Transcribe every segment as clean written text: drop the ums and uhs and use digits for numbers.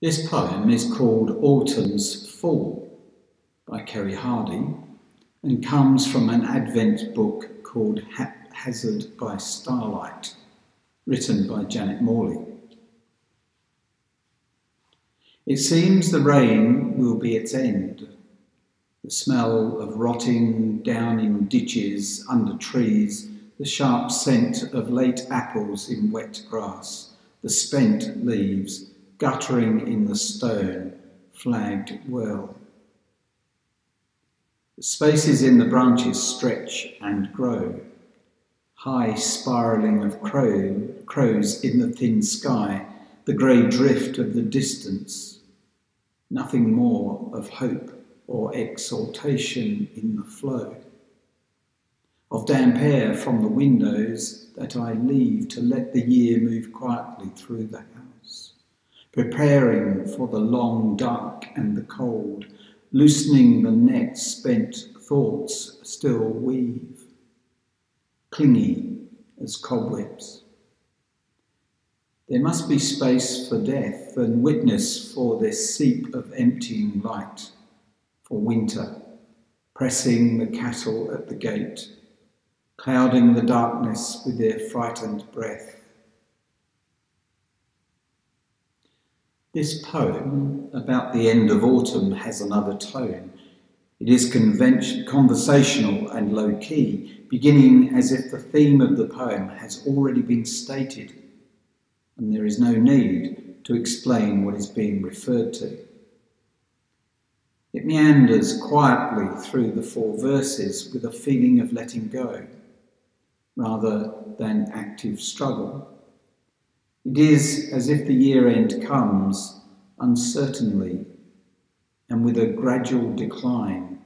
This poem is called Autumn's Fall by Kerry Hardy and comes from an Advent book called Haphazard by Starlight, written by Janet Morley. It seems the rain will be its end. The smell of rotting down in ditches under trees, the sharp scent of late apples in wet grass, the spent leaves guttering in the stone, flagged well. The spaces in the branches stretch and grow, high spiralling of crows in the thin sky, the grey drift of the distance, nothing more of hope or exaltation in the flow, of damp air from the windows that I leave to let the year move quietly through the house, preparing for the long dark and the cold, loosening the net spent thoughts still weave, clingy as cobwebs. There must be space for death and witness for this seep of emptying light, for winter, pressing the cattle at the gate, clouding the darkness with their frightened breath. This poem about the end of autumn has another tone. It is conversational and low-key, beginning as if the theme of the poem has already been stated, and there is no need to explain what is being referred to. It meanders quietly through the 4 verses with a feeling of letting go, rather than active struggle. It is as if the year-end comes uncertainly and with a gradual decline,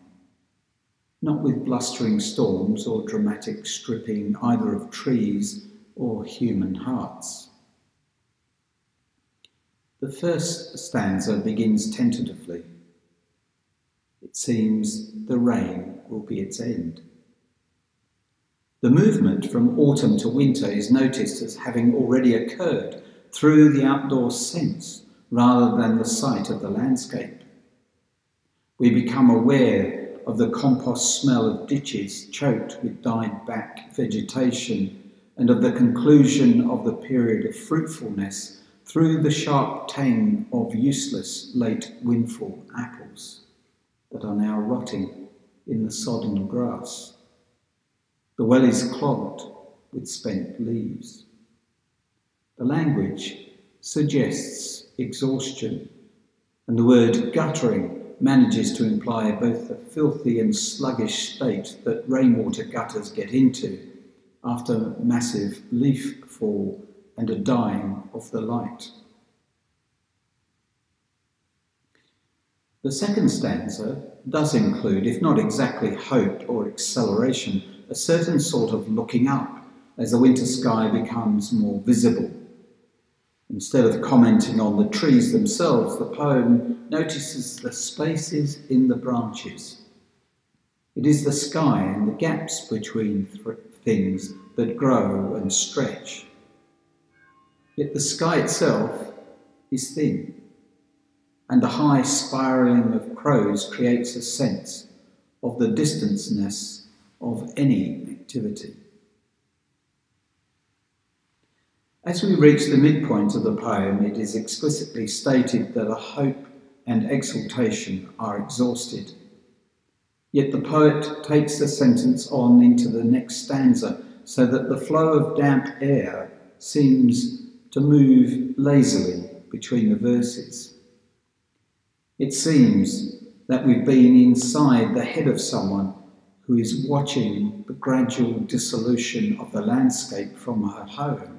not with blustering storms or dramatic stripping either of trees or human hearts. The first stanza begins tentatively. It seems the rain will be its end. The movement from autumn to winter is noticed as having already occurred through the outdoor sense rather than the sight of the landscape. We become aware of the compost smell of ditches choked with died-back vegetation and of the conclusion of the period of fruitfulness through the sharp tang of useless late windfall apples that are now rotting in the sodden grass. The well is clogged with spent leaves. The language suggests exhaustion, and the word guttering manages to imply both the filthy and sluggish state that rainwater gutters get into after massive leaf fall and a dying of the light. The second stanza does include, if not exactly hope or acceleration, a certain sort of looking up as the winter sky becomes more visible. Instead of commenting on the trees themselves, the poem notices the spaces in the branches. It is the sky and the gaps between things that grow and stretch. Yet the sky itself is thin, and the high spiralling of crows creates a sense of the distanceness of any activity. As we reach the midpoint of the poem, it is explicitly stated that a hope and exultation are exhausted. Yet the poet takes the sentence on into the next stanza so that the flow of damp air seems to move lazily between the verses. It seems that we've been inside the head of someone who is watching the gradual dissolution of the landscape from her home.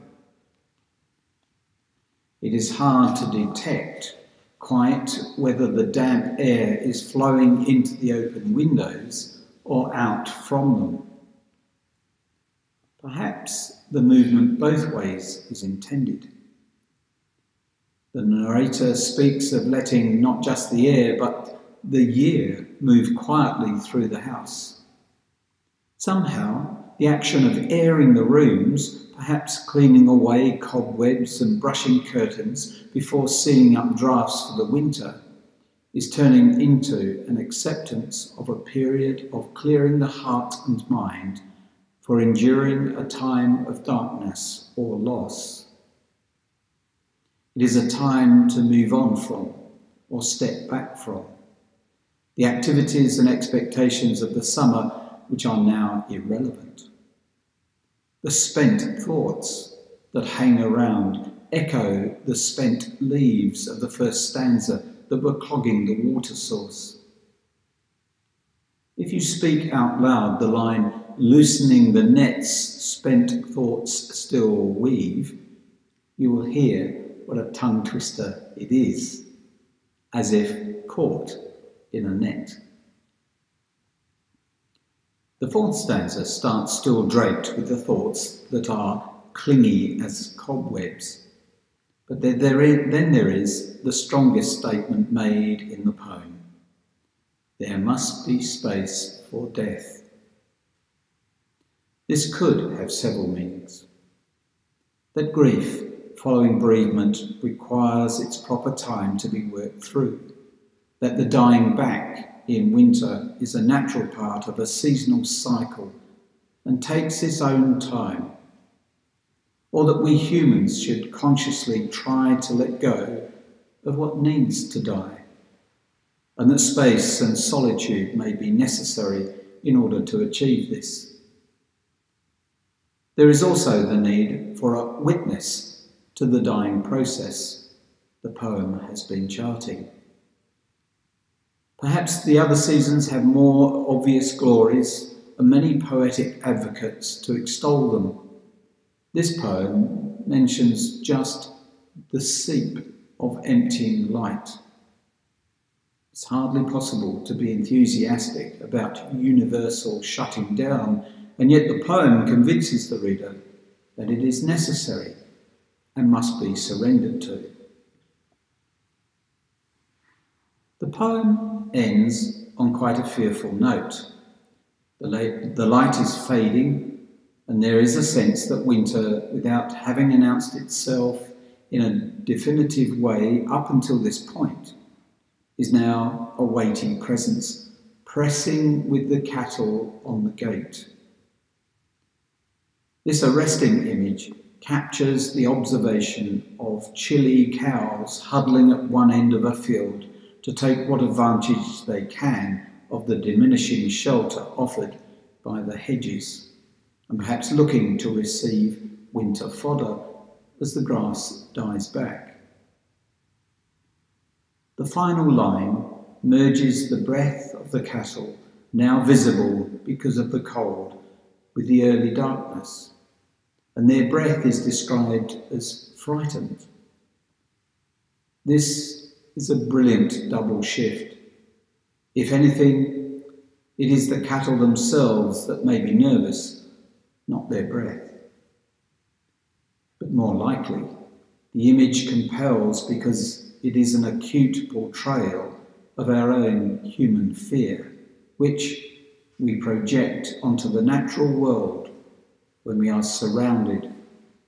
It is hard to detect quite whether the damp air is flowing into the open windows or out from them. Perhaps the movement both ways is intended. The narrator speaks of letting not just the air but the year move quietly through the house. Somehow, the action of airing the rooms, perhaps cleaning away cobwebs and brushing curtains before sealing up drafts for the winter, is turning into an acceptance of a period of clearing the heart and mind for enduring a time of darkness or loss. It is a time to move on from or step back from the activities and expectations of the summer which are now irrelevant. The spent thoughts that hang around echo the spent leaves of the first stanza that were clogging the water source. If you speak out loud the line, "Loosening the nets spent thoughts still weave," you will hear what a tongue twister it is, as if caught in a net. The fourth stanza starts still draped with the thoughts that are clingy as cobwebs. But then there is the strongest statement made in the poem. There must be space for death. This could have several meanings. That grief following bereavement requires its proper time to be worked through. That the dying back in winter is a natural part of a seasonal cycle and takes its own time. Or that we humans should consciously try to let go of what needs to die, and that space and solitude may be necessary in order to achieve this. There is also the need for a witness to the dying process the poem has been charting. Perhaps the other seasons have more obvious glories and many poetic advocates to extol them. This poem mentions just the seep of emptying light. It's hardly possible to be enthusiastic about universal shutting down, and yet the poem convinces the reader that it is necessary and must be surrendered to. The poem ends on quite a fearful note. The light is fading, and there is a sense that winter, without having announced itself in a definitive way up until this point, is now a waiting presence, pressing with the cattle on the gate. This arresting image captures the observation of chilly cows huddling at one end of a field to take what advantage they can of the diminishing shelter offered by the hedges, and perhaps looking to receive winter fodder as the grass dies back. The final line merges the breath of the cattle, now visible because of the cold, with the early darkness, and their breath is described as frightened. This is a brilliant double shift. If anything, it is the cattle themselves that may be nervous, not their breath. But more likely, the image compels because it is an acute portrayal of our own human fear, which we project onto the natural world when we are surrounded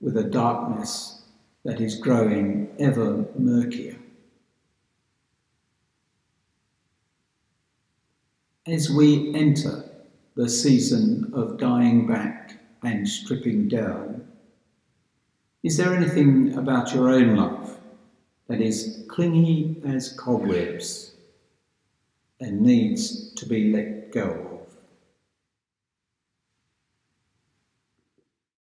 with a darkness that is growing ever murkier. As we enter the season of dying back and stripping down, is there anything about your own life that is clingy as cobwebs and needs to be let go of?